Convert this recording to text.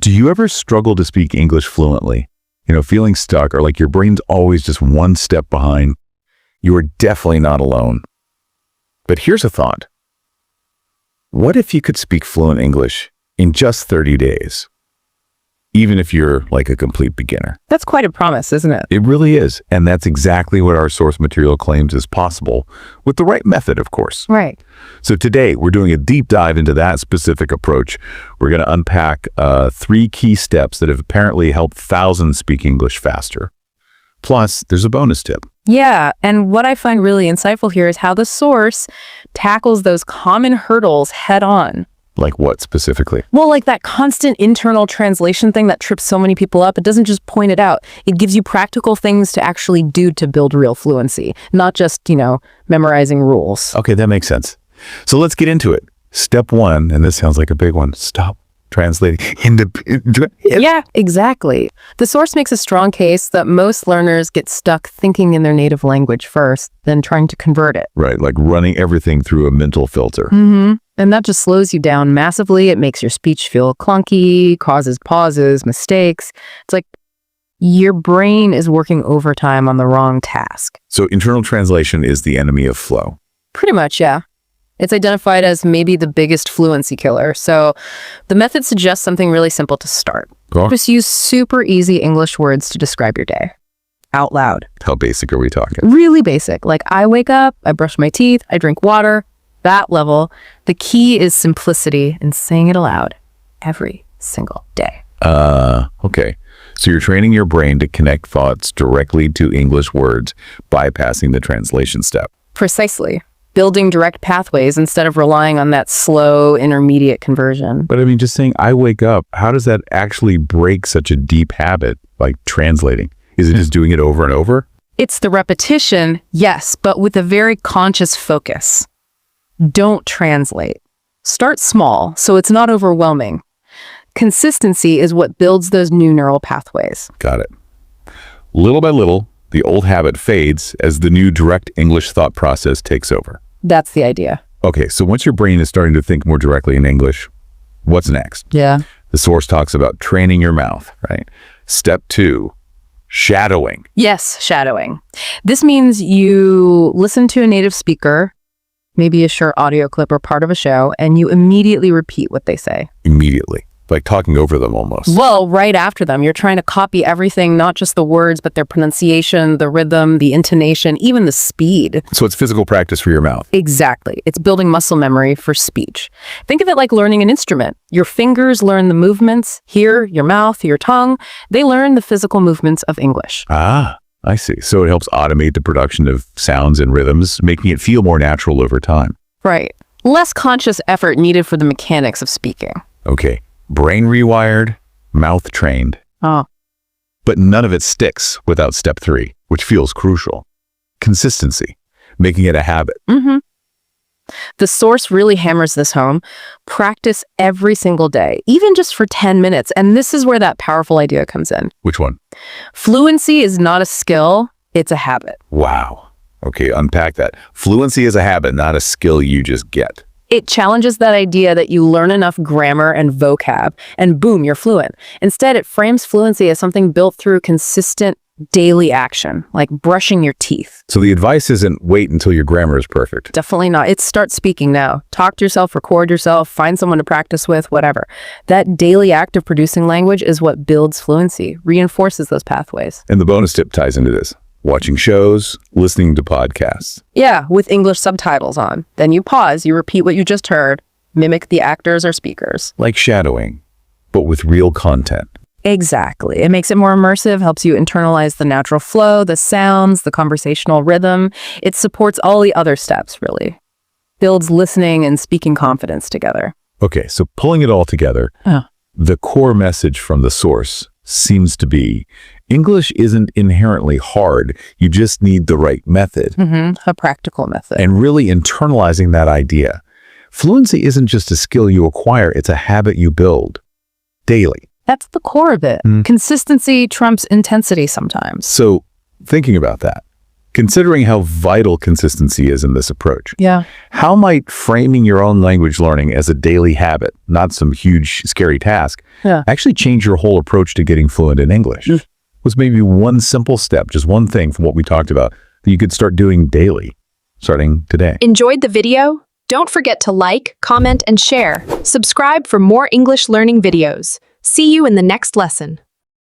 Do you ever struggle to speak English fluently? Feeling stuck or like your brain's always just one step behind? You are definitely not alone. But here's a thought. What if you could speak fluent English in just 30 days? Even if you're like a complete beginner. That's quite a promise, isn't it? It really is. And that's exactly what our source material claims is possible, with the right method, of course. Right. So today, we're doing a deep dive into that specific approach. We're going to unpack 3 key steps that have apparently helped thousands speak English faster. Plus, there's a bonus tip. Yeah, and what I find really insightful here is how the source tackles those common hurdles head on. Like what specifically? Well, like that constant internal translation thing that trips so many people up. It doesn't just point it out. It gives you practical things to actually do to build real fluency, not just, memorizing rules. Okay, that makes sense. So let's get into it. Step 1, and this sounds like a big one, stop translating into... Yeah, exactly. The source makes a strong case that most learners get stuck thinking in their native language first, then trying to convert it. Right, like running everything through a mental filter. Mm-hmm. And that just slows you down massively. It makes your speech feel clunky, causes pauses, mistakes. It's like your brain is working overtime on the wrong task. So internal translation is the enemy of flow. Pretty much, yeah. It's identified as maybe the biggest fluency killer. So the method suggests something really simple to start. Cool. Just use super easy English words to describe your day. Out loud. How basic are we talking? Really basic. Like I wake up, I brush my teeth, I drink water. That level. The key is simplicity and saying it aloud every single day. Okay. So you're training your brain to connect thoughts directly to English words, bypassing the translation step. Precisely. Building direct pathways instead of relying on that slow intermediate conversion. But just saying I wake up, how does that actually break such a deep habit like translating? Is it just doing it over and over? It's the repetition, yes, but with a very conscious focus. Don't translate. Start small, so it's not overwhelming. Consistency is what builds those new neural pathways. Got it. Little by little, the old habit fades as the new direct English thought process takes over. That's the idea. Okay, so once your brain is starting to think more directly in English, what's next? Yeah. The source talks about training your mouth, right? Step 2, shadowing. Yes, shadowing. This means you listen to a native speaker, maybe a short audio clip or part of a show, and you immediately repeat what they say. Immediately. Like talking over them almost. Well, right after them. You're trying to copy everything, not just the words, but their pronunciation, the rhythm, the intonation, even the speed. So it's physical practice for your mouth. Exactly. It's building muscle memory for speech. Think of it like learning an instrument. Your fingers learn the movements. Here, your mouth, your tongue, they learn the physical movements of English. Ah, I see. So it helps automate the production of sounds and rhythms, making it feel more natural over time. Right. Less conscious effort needed for the mechanics of speaking. Okay. Brain rewired, mouth trained. Oh. But none of it sticks without step 3, which feels crucial. Consistency, making it a habit. Mm-hmm. The source really hammers this home. Practice every single day, even just for 10 minutes. And this is where that powerful idea comes in. Which one? Fluency is not a skill, it's a habit. Wow. Okay, unpack that. Fluency is a habit, not a skill you just get. It challenges that idea that you learn enough grammar and vocab, and boom, you're fluent. Instead, it frames fluency as something built through consistent daily action, like brushing your teeth. So the advice isn't wait until your grammar is perfect. Definitely not. It's start speaking now. Talk to yourself, record yourself, find someone to practice with, whatever. That daily act of producing language is what builds fluency, reinforces those pathways. And the bonus tip ties into this. Watching shows, listening to podcasts. Yeah, with English subtitles on. Then you pause, you repeat what you just heard, mimic the actors or speakers. Like shadowing, but with real content. Exactly. It makes it more immersive, helps you internalize the natural flow, the sounds, the conversational rhythm. It supports all the other steps, really. Builds listening and speaking confidence together. Okay, so pulling it all together, the core message from the source seems to be English isn't inherently hard. You just need the right method. A practical method. And really internalizing that idea. Fluency isn't just a skill you acquire, it's a habit you build daily. That's the core of it. Consistency trumps intensity sometimes. So thinking about that, Considering how vital consistency is in this approach, Yeah. how might framing your own language learning as a daily habit, not some huge, scary task, Yeah. actually change your whole approach to getting fluent in English? Was maybe one simple step, just one thing from what we talked about, that you could start doing daily, starting today. Enjoyed the video? Don't forget to like, comment, and share. Subscribe for more English learning videos. See you in the next lesson.